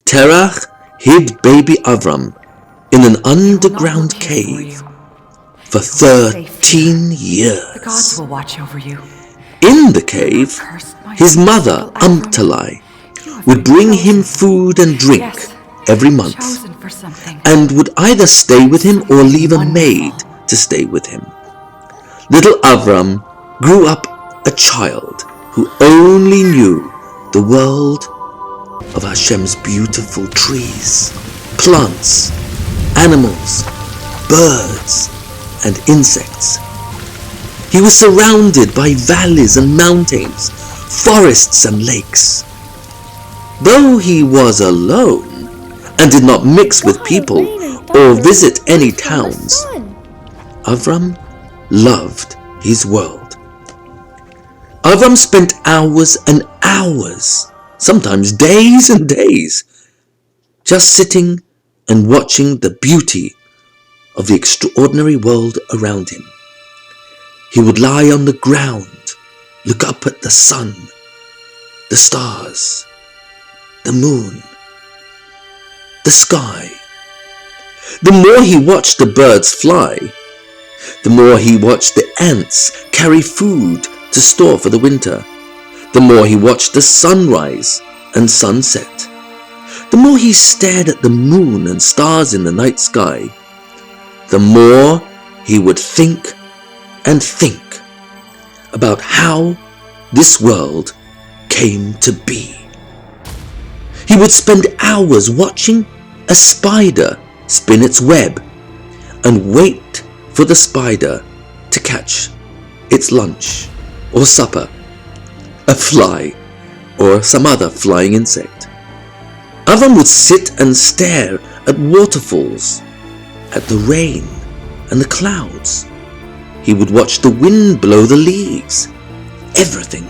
Terach hid baby Avram in an underground cave for 13 years. The gods will watch over you. In the cave, his mother, Amtalai, would bring him food and drink every month, and would either stay with him or leave a maid to stay with him. Little Avram grew up a child who only knew the world of Hashem's beautiful trees, plants, animals, birds, and insects. He was surrounded by valleys and mountains, forests and lakes. Though he was alone and did not mix with people or visit any towns, Avram loved his world. Avram spent hours and hours, sometimes days and days, just sitting and watching the beauty of the extraordinary world around him. He would lie on the ground, look up at the sun, the stars, the moon, the sky. The more he watched the birds fly, the more he watched the ants carry food to store for the winter, the more he watched the sunrise and sunset, the more he stared at the moon and stars in the night sky, the more he would think and think about how this world came to be. He would spend hours watching a spider spin its web and wait for the spider to catch its lunch or supper, a fly or some other flying insect. Avram would sit and stare at waterfalls, at the rain and the clouds. He would watch the wind blow the leaves. Everything,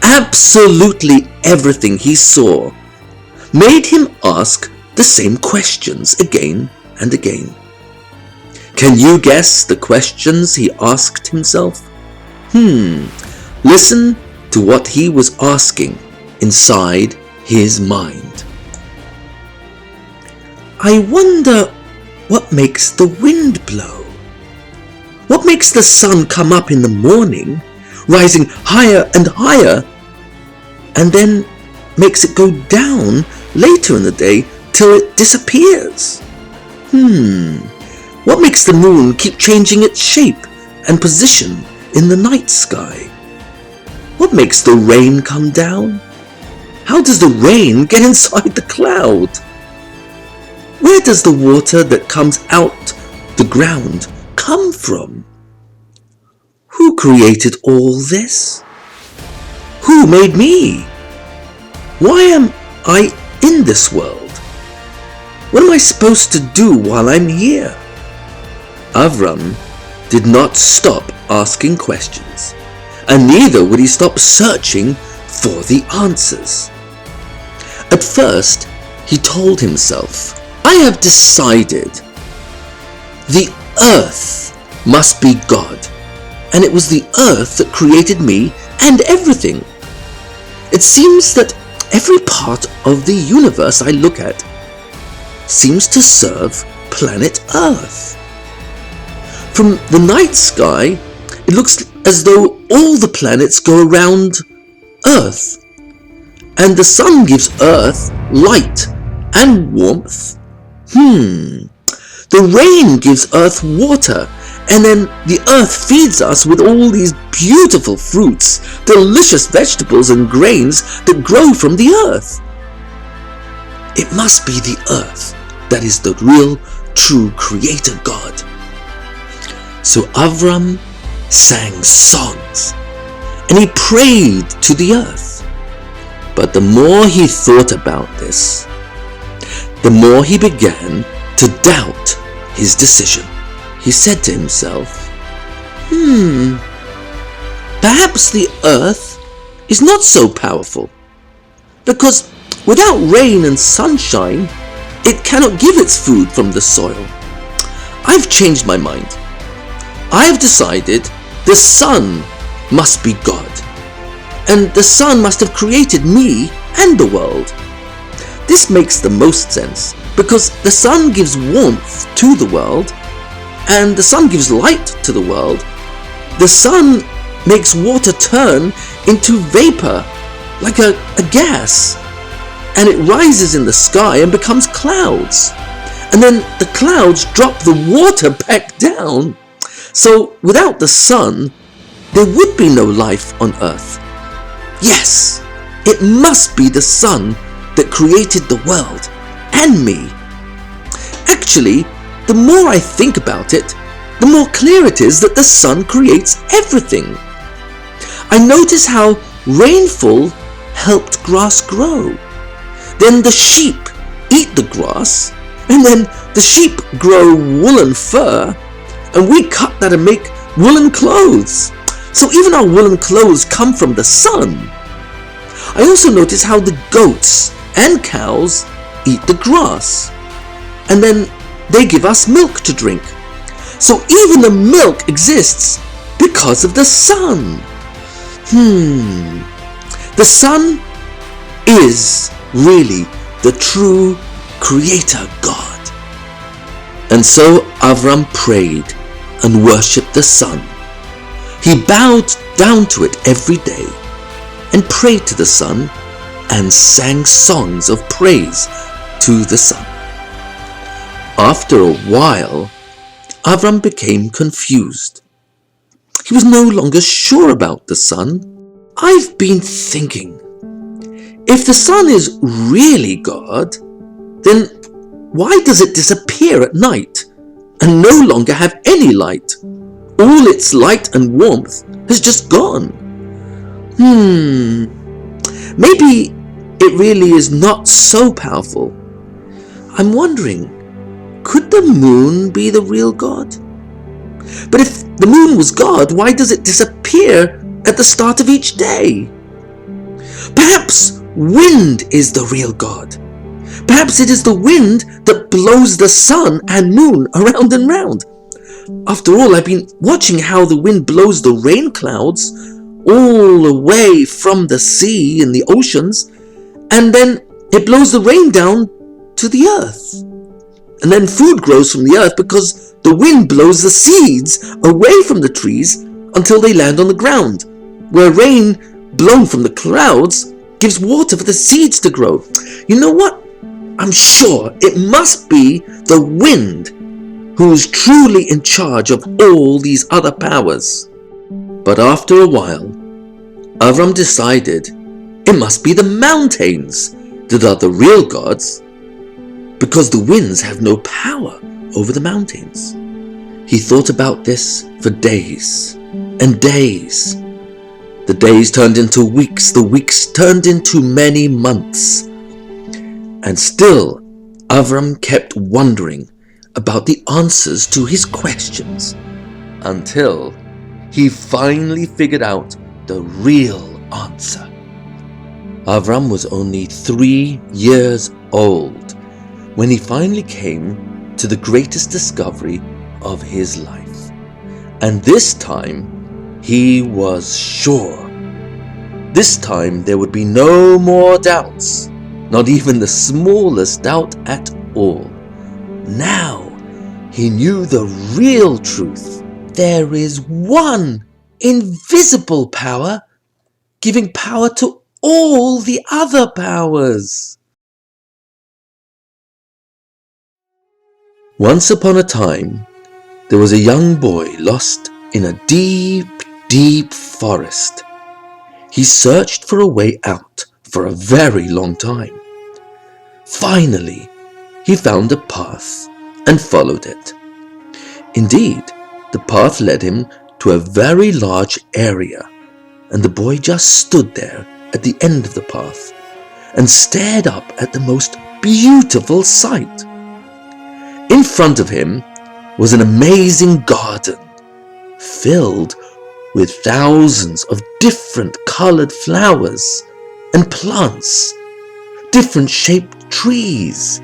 absolutely everything he saw made him ask the same questions again and again. Can you guess the questions he asked himself? Listen to what he was asking inside his mind. I wonder what makes the wind blow? What makes the sun come up in the morning, rising higher and higher, and then makes it go down later in the day till it disappears? What makes the moon keep changing its shape and position in the night sky? What makes the rain come down? How does the rain get inside the cloud? Where does the water that comes out the ground come from? Who created all this? Who made me? Why am I in this world? What am I supposed to do while I'm here? Avram did not stop asking questions, and neither would he stop searching for the answers. At first, he told himself, I have decided the earth must be God, and it was the earth that created me and everything. It seems that every part of the universe I look at seems to serve planet Earth. From the night sky, it looks as though all the planets go around Earth, and the sun gives Earth light and warmth. The rain gives Earth water, and then the Earth feeds us with all these beautiful fruits, delicious vegetables and grains that grow from the Earth. It must be the Earth that is the real, true Creator God. So Avram sang songs, and he prayed to the Earth. But the more he thought about this, the more he began to doubt his decision. He said to himself, perhaps the earth is not so powerful, because without rain and sunshine, it cannot give its food from the soil. I've changed my mind. I have decided the sun must be God, and the sun must have created me and the world. This makes the most sense because the sun gives warmth to the world and the sun gives light to the world. The sun makes water turn into vapor, like a gas, and it rises in the sky and becomes clouds. And then the clouds drop the water back down. So without the sun, there would be no life on earth. Yes, it must be the sun that created the world and me. Actually, the more I think about it, the more clear it is that the sun creates everything. I notice how rainfall helped grass grow. Then the sheep eat the grass, and then the sheep grow woolen fur, and we cut that and make woolen clothes. So even our woolen clothes come from the sun. I also notice how the goats and cows eat the grass, and then they give us milk to drink. So even the milk exists because of the sun. The sun is really the true creator God. And so Avram prayed and worshipped the sun. He bowed down to it every day and prayed to the sun and sang songs of praise to the sun. After a while, Avram became confused. He was no longer sure about the sun. I've been thinking, if the sun is really God, then why does it disappear at night and no longer have any light? All its light and warmth has just gone. Maybe it really is not so powerful. I'm wondering, could the moon be the real God? But if the moon was God, why does it disappear at the start of each day? Perhaps wind is the real God. Perhaps it is the wind that blows the sun and moon around and round. After all, I've been watching how the wind blows the rain clouds all away from the sea and the oceans, and then it blows the rain down to the earth. And then food grows from the earth because the wind blows the seeds away from the trees until they land on the ground, where rain blown from the clouds gives water for the seeds to grow. You know what? I'm sure it must be the wind who is truly in charge of all these other powers. But after a while, Avram decided it must be the mountains that are the real gods, because the winds have no power over the mountains. He thought about this for days and days. The days turned into weeks, the weeks turned into many months. And still, Avram kept wondering about the answers to his questions, until he finally figured out the real answer. Avram was only 3 years old when he finally came to the greatest discovery of his life. And this time, he was sure. This time, there would be no more doubts, not even the smallest doubt at all. Now, he knew the real truth. There is one invisible power giving power to all the other powers. Once upon a time, there was a young boy lost in a deep, deep forest. He searched for a way out for a very long time. Finally, he found a path and followed it. Indeed, the path led him to a very large area, and the boy just stood there at the end of the path and stared up at the most beautiful sight. In front of him was an amazing garden filled with thousands of different colored flowers and plants, different shaped trees,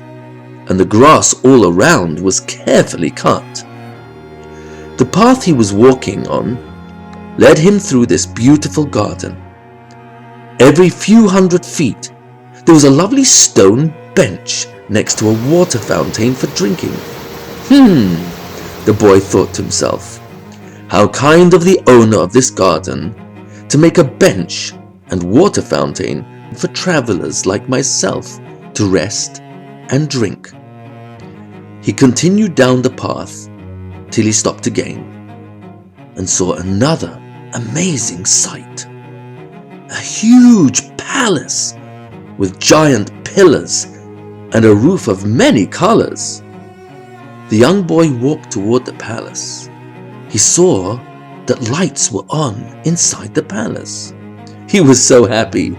and the grass all around was carefully cut. The path he was walking on led him through this beautiful garden. Every few hundred feet, there was a lovely stone bench next to a water fountain for drinking. The boy thought to himself, how kind of the owner of this garden to make a bench and water fountain for travelers like myself to rest and drink. He continued down the path till he stopped again and saw another amazing sight. A huge palace with giant pillars and a roof of many colors. The young boy walked toward the palace. He saw that lights were on inside the palace. He was so happy.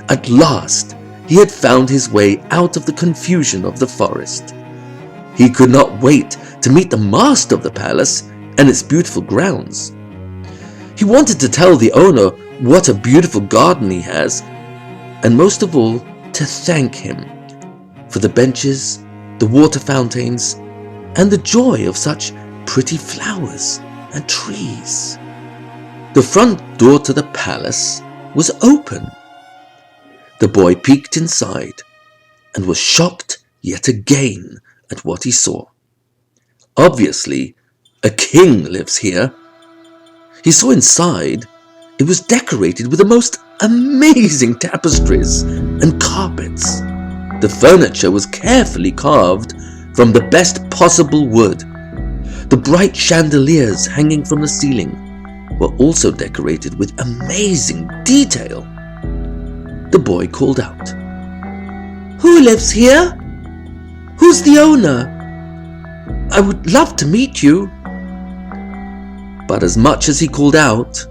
At last, he had found his way out of the confusion of the forest. He could not wait to meet the master of the palace and its beautiful grounds. He wanted to tell the owner what a beautiful garden he has, and most of all, to thank him for the benches, the water fountains, and the joy of such pretty flowers and trees. The front door to the palace was open. The boy peeked inside and was shocked yet again at what he saw. Obviously, a king lives here. He saw inside it was decorated with the most amazing tapestries and carpets. The furniture was carefully carved from the best possible wood. The bright chandeliers hanging from the ceiling were also decorated with amazing detail. The boy called out, "Who lives here? Who's the owner? I would love to meet you." But as much as he called out,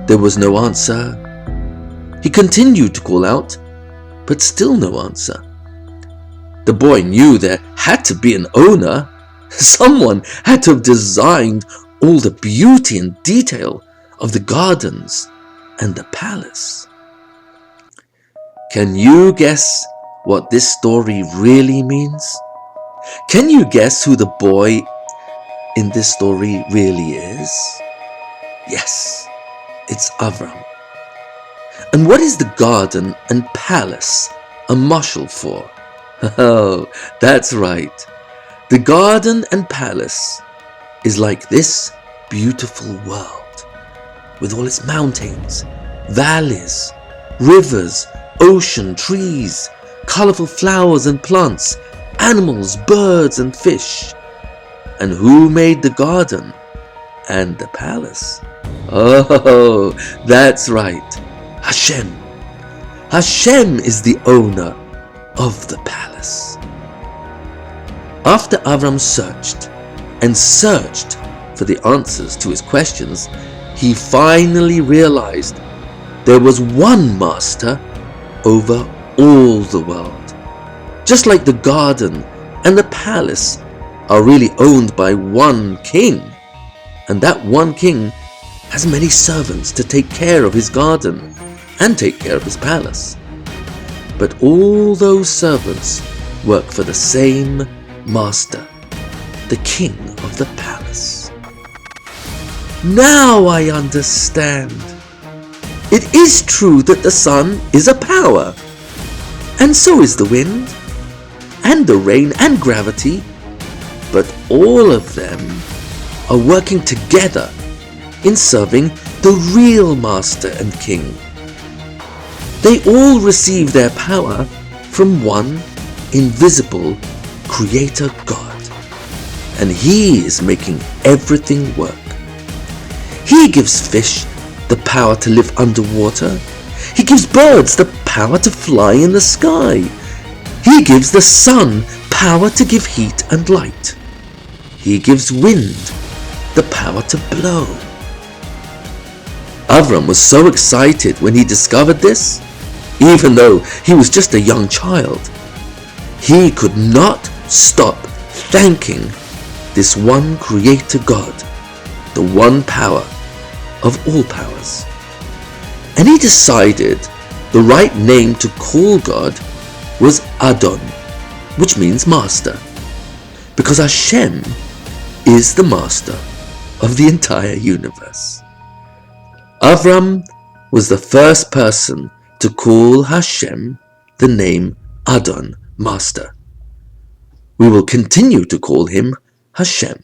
there was no answer. He continued to call out, but still no answer. The boy knew there had to be an owner. Someone had to have designed all the beauty and detail of the gardens and the palace. Can you guess what this story really means? Can you guess who the boy in this story really is? Yes, it's Avram. And what is the garden and palace a mashal for? Oh, that's right. The garden and palace is like this beautiful world with all its mountains, valleys, rivers, ocean, trees, colorful flowers and plants, animals, birds and fish. And who made the garden and the palace? Oh, that's right. Hashem. Hashem is the owner of the palace. After Avram searched and searched for the answers to his questions, he finally realized there was one master over all the world. Just like the garden and the palace are really owned by one king, and that one king has many servants to take care of his garden and take care of his palace. But all those servants work for the same master, the king of the palace. Now I understand. It is true that the sun is a power, and so is the wind, and the rain and gravity, but all of them are working together in serving the real master and king. They all receive their power from one invisible creator God, and he is making everything work. He gives fish the power to live underwater. He gives birds the power to fly in the sky. He gives the sun power to give heat and light. He gives wind the power to blow. Avram was so excited when he discovered this, even though he was just a young child. He could not stop thanking this one creator God, the one power of all powers. And he decided the right name to call God was Adon, which means master, because Hashem is the master of the entire universe. Avram was the first person to call Hashem the name Adon Master. We will continue to call him Hashem.